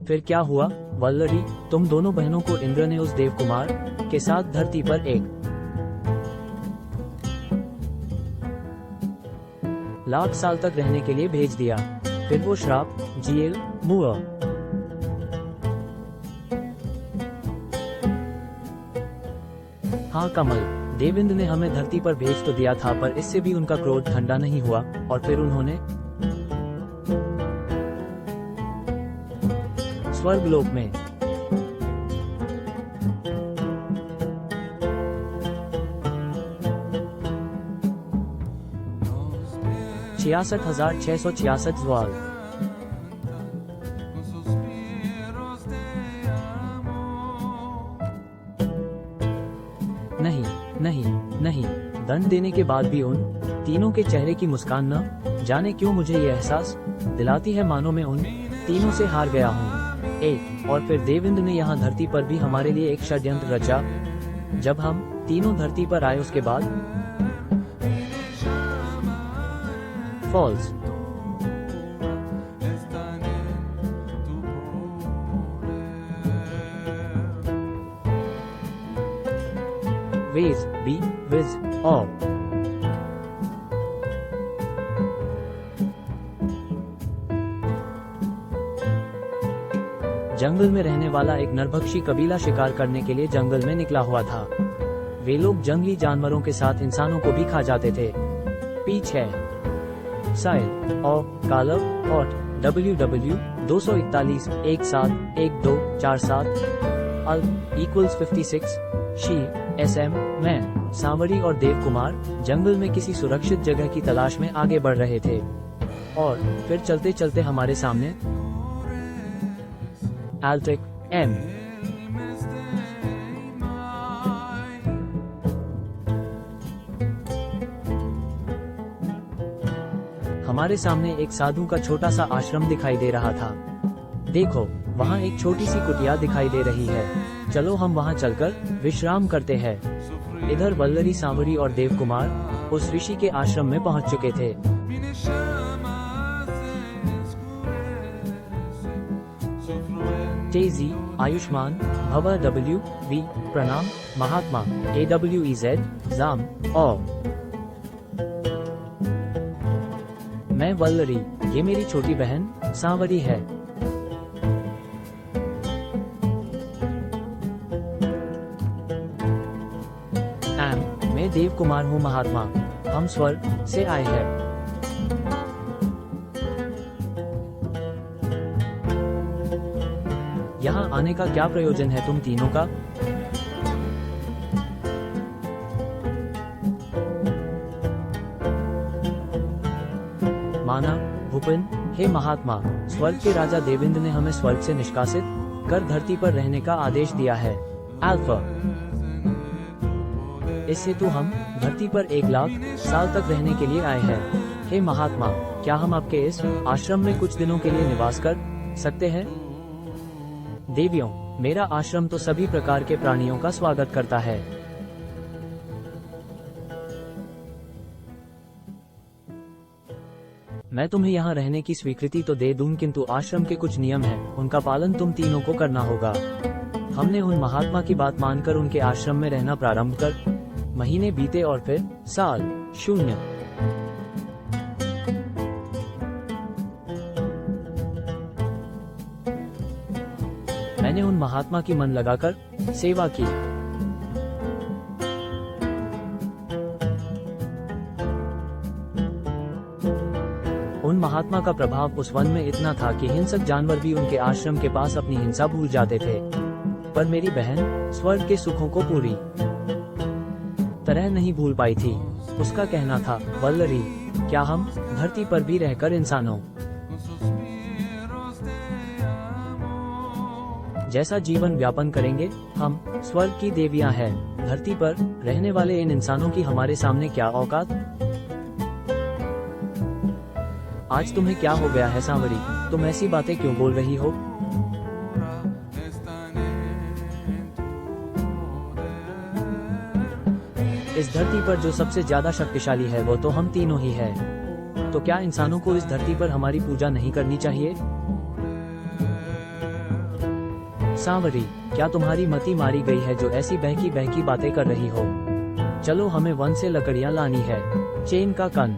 फिर क्या हुआ वल्लरी, तुम दोनों बहनों को इंद्र ने उस देव कुमार के साथ धरती पर एक लाख साल तक रहने के लिए भेज दिया। फिर वो श्राप जीएल मुआ हाँ कमल, देवेंद्र ने हमें धरती पर भेज तो दिया था, पर इससे भी उनका क्रोध ठंडा नहीं हुआ और फिर उन्होंने स्वर्गलोक में 66,666 ज्वाल नहीं नहीं नहीं, दंड देने के बाद भी उन तीनों के चेहरे की मुस्कान न जाने क्यों मुझे ये एहसास दिलाती है मानो मैं उन तीनों से हार गया हूँ। और फिर देवेंद्र ने यहाँ धरती पर भी हमारे लिए एक षड्यंत्र रचा। जब हम तीनों धरती पर आए उसके बाद फॉल्स वेज बी विज ऑफ जंगल में रहने वाला एक नरभक्षी कबीला शिकार करने के लिए जंगल में निकला हुआ था। वे लोग जंगली जानवरों के साथ इंसानों को भी खा जाते थे। पीच है साइल और कालव और WW 241 171247 अल इक्वल्स 56 शी SM मैं सांवरी और देव कुमार जंगल में किसी सुरक्षित जगह की तलाश में आगे बढ़ रहे थे और फिर चलते चलते हमारे सामने Altic M हमारे सामने एक साधु का छोटा सा आश्रम दिखाई दे रहा था। देखो वहाँ एक छोटी सी कुटिया दिखाई दे रही है, चलो हम वहाँ चलकर विश्राम करते हैं। इधर वल्लरी, सांवरी और देव कुमार उस ऋषि के आश्रम में पहुँच चुके थे। तेजी आयुष्मान भव WV प्रणाम महात्मा AWEZ जाम और मैं वल्लरी, ये मेरी छोटी बहन सांवरी है। मैं देव कुमार हूँ महात्मा, हम स्वर्ग से आए हैं। यहाँ आने का क्या प्रयोजन है तुम तीनों का? माना भूपन, हे महात्मा, स्वर्ग के राजा देवेंद्र ने हमें स्वर्ग से निष्कासित कर धरती पर रहने का आदेश दिया है। अल्फा इस हेतु हम धरती पर 1 लाख साल तक रहने के लिए आए हैं। हे महात्मा, क्या हम आपके इस आश्रम में कुछ दिनों के लिए निवास कर सकते हैं? देवियों, मेरा आश्रम तो सभी प्रकार के प्राणियों का स्वागत करता है। मैं तुम्हें यहाँ रहने की स्वीकृति तो दे दूं, किंतु आश्रम के कुछ नियम हैं, उनका पालन तुम तीनों को करना होगा। हमने उन महात्मा की बात मानकर उनके आश्रम में रहना प्रारंभ कर महीने बीते और फिर साल 0। मैंने उन महात्मा की मन लगाकर सेवा की। उन महात्मा का प्रभाव उस वन में इतना था कि हिंसक जानवर भी उनके आश्रम के पास अपनी हिंसा भूल जाते थे। पर मेरी बहन स्वर्ग के सुखों को पूरी तरह नहीं भूल पाई थी। उसका कहना था, वल्लरी, क्या हम धरती पर भी रहकर इंसानों जैसा जीवन व्यापन करेंगे? हम स्वर्ग की देवियां हैं, धरती पर रहने वाले इन इंसानों की हमारे सामने क्या औकात? आज तुम्हें क्या हो गया है सांवरी, तुम ऐसी बातें क्यों बोल रही हो? इस धरती पर जो सबसे ज्यादा शक्तिशाली है वो तो हम तीनों ही है। तो क्या इंसानों को इस धरती पर हमारी पूजा नहीं करनी चाहिए? सांवरी, क्या तुम्हारी मति मारी गई है जो ऐसी बहकी बहकी बातें कर रही हो? चलो हमें वन से लकड़ियां लानी है। चेन का कन।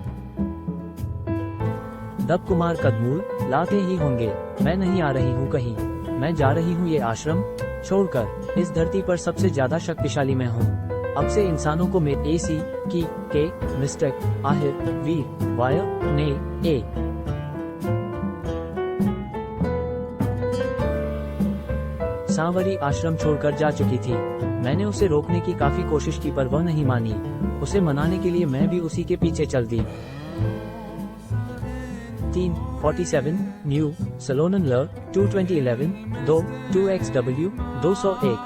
दब कुमार कदमूल, लाते ही होंगे। मैं नहीं आ रही हूँ कहीं, मैं जा रही हूँ ये आश्रम छोड़कर। इस धरती पर सबसे ज्यादा शक्तिशाली मैं हूँ। अब से इंसानों को में एसी की के मिस्टेक आहिर वीर वाय ने ए। सांवरी आश्रम छोड़कर जा चुकी थी। मैंने उसे रोकने की काफी कोशिश की पर वह नहीं मानी। उसे मनाने के लिए मैं भी उसी के पीछे चल दी। 347 न्यू सलोनन ल 22011 2 2XW 201।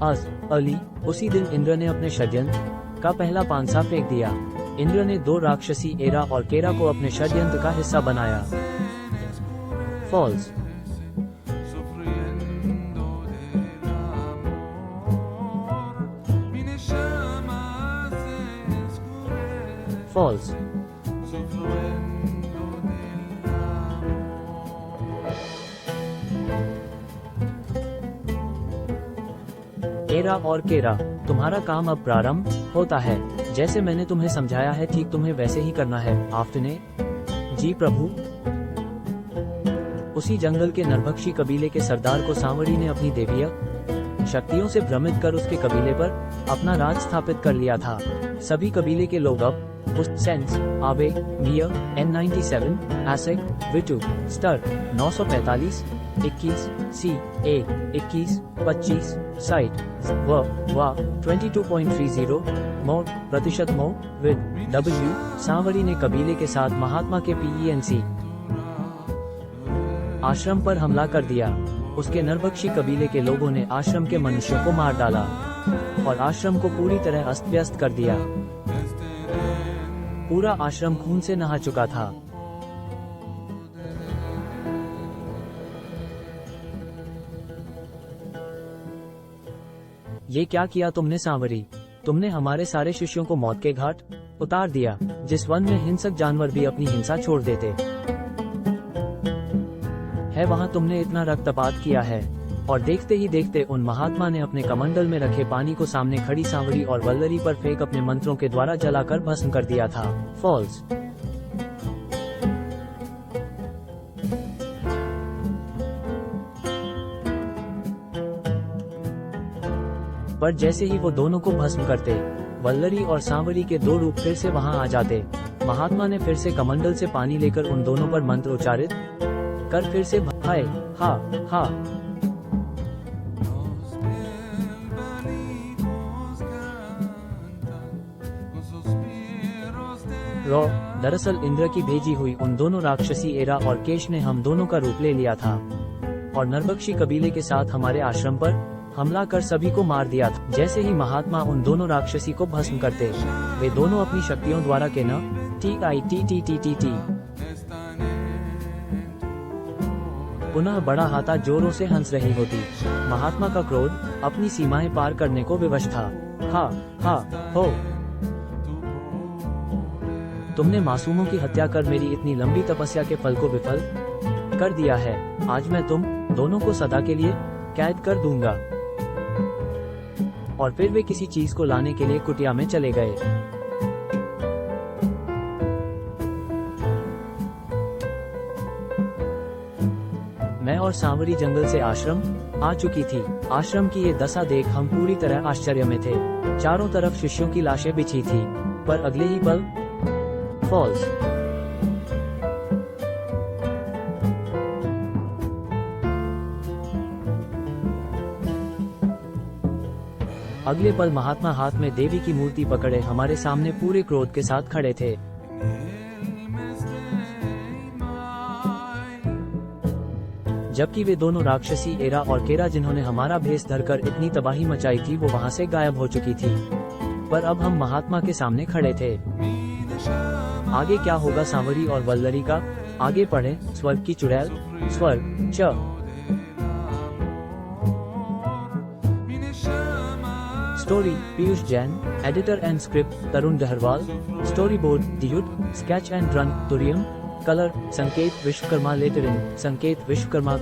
आज अली उसी दिन इंद्र ने अपने षड्यंत्र का पहला पांसा फेंक दिया। इंद्र ने दो राक्षसी एरा और केरा को अपने षड्यंत्र का हिस्सा बनाया। फॉल्स। फॉल्स। एरा और केरा, तुम्हारा काम अब प्रारंभ होता है। जैसे मैंने तुम्हें समझाया है ठीक तुम्हें वैसे ही करना है। आफ्टने जी प्रभु। उसी जंगल के नरभक्षी कबीले के सरदार को सांवरी ने अपनी देवीय शक्तियों से भ्रमित कर उसके कबीले पर अपना राज स्थापित कर लिया था। सभी कबीले के लोग अब उस सेंस आबे मिया N97 एसेक विटू स्टर 945 21 सी ए 21 25 साइट व 22.30 मोर प्रतिशत मो विद W। सांवरी ने कबीले के साथ महात्मा के PENC आश्रम पर हमला कर दिया। उसके नरभक्षी कबीले के लोगों ने आश्रम के मनुष्यों को मार डाला और आश्रम को पूरी तरह अस्त व्यस्त कर दिया। पूरा आश्रम खून से नहा चुका था। ये क्या किया तुमने सांवरी? तुमने हमारे सारे शिष्यों को मौत के घाट उतार दिया। जिस वन में हिंसक जानवर भी अपनी हिंसा छोड़ देते है वहां तुमने इतना रक्तपात किया है। और देखते ही देखते उन महात्मा ने अपने कमंडल में रखे पानी को सामने खड़ी सांवरी और वल्लरी पर फेंक अपने मंत्रों के द्वारा जलाकर भस्म कर दिया था। फॉल्स। पर जैसे ही वो दोनों को भस्म करते, वल्लरी और सांवरी के दो रूप फिर से वहां आ जाते। महात्मा ने फिर से कमंडल से पानी लेकर उन दोनों पर मंत्र उच्चारित कर फिर से हाय हा हा रो। दरअसल इंद्र की भेजी हुई उन दोनों राक्षसी एरा और केश ने हम दोनों का रूप ले लिया था और नरभक्षी कबीले के साथ हमारे आश्रम पर हमला कर सभी को मार दिया था। जैसे ही महात्मा उन दोनों राक्षसी को भस्म करते, वे दोनों अपनी शक्तियों द्वारा के न टी पुनः बड़ा हाथा जोरों से हंस रही होती। महात्मा का क्रोध अपनी सीमाएं पार करने को विवश था। हा हो। तुमने मासूमों की हत्या कर मेरी इतनी लंबी तपस्या के फल को विफल कर दिया है। आज मैं तुम दोनों को सदा के लिए कैद कर दूंगा। और फिर वे किसी चीज को लाने के लिए कुटिया में चले गए। मैं और सांवरी जंगल से आश्रम आ चुकी थी। आश्रम की ये दशा देख हम पूरी तरह आश्चर्य में थे। चारों तरफ शिष्यों की लाशें बिछी थी, पर अगले ही पल फॉल्स। अगले पल महात्मा हाथ में देवी की मूर्ति पकड़े हमारे सामने पूरे क्रोध के साथ खड़े थे। जबकि वे दोनों राक्षसी एरा और केरा जिन्होंने हमारा भेष धरकर इतनी तबाही मचाई थी वो वहां से गायब हो चुकी थी। पर अब हम महात्मा के सामने खड़े थे। आगे क्या होगा सांवरी और वल्लरी का? आगे पढ़े। स्वर्ग की चुड़ैल। स्वर्ग च। Story Piyush Jain. Editor and script Tarun Dahrwal. Storyboard दियुट। स्केच एंड रन तुरियम। कलर संकेत विश्वकर्मा लेटरिंग संकेत विश्वकर्मा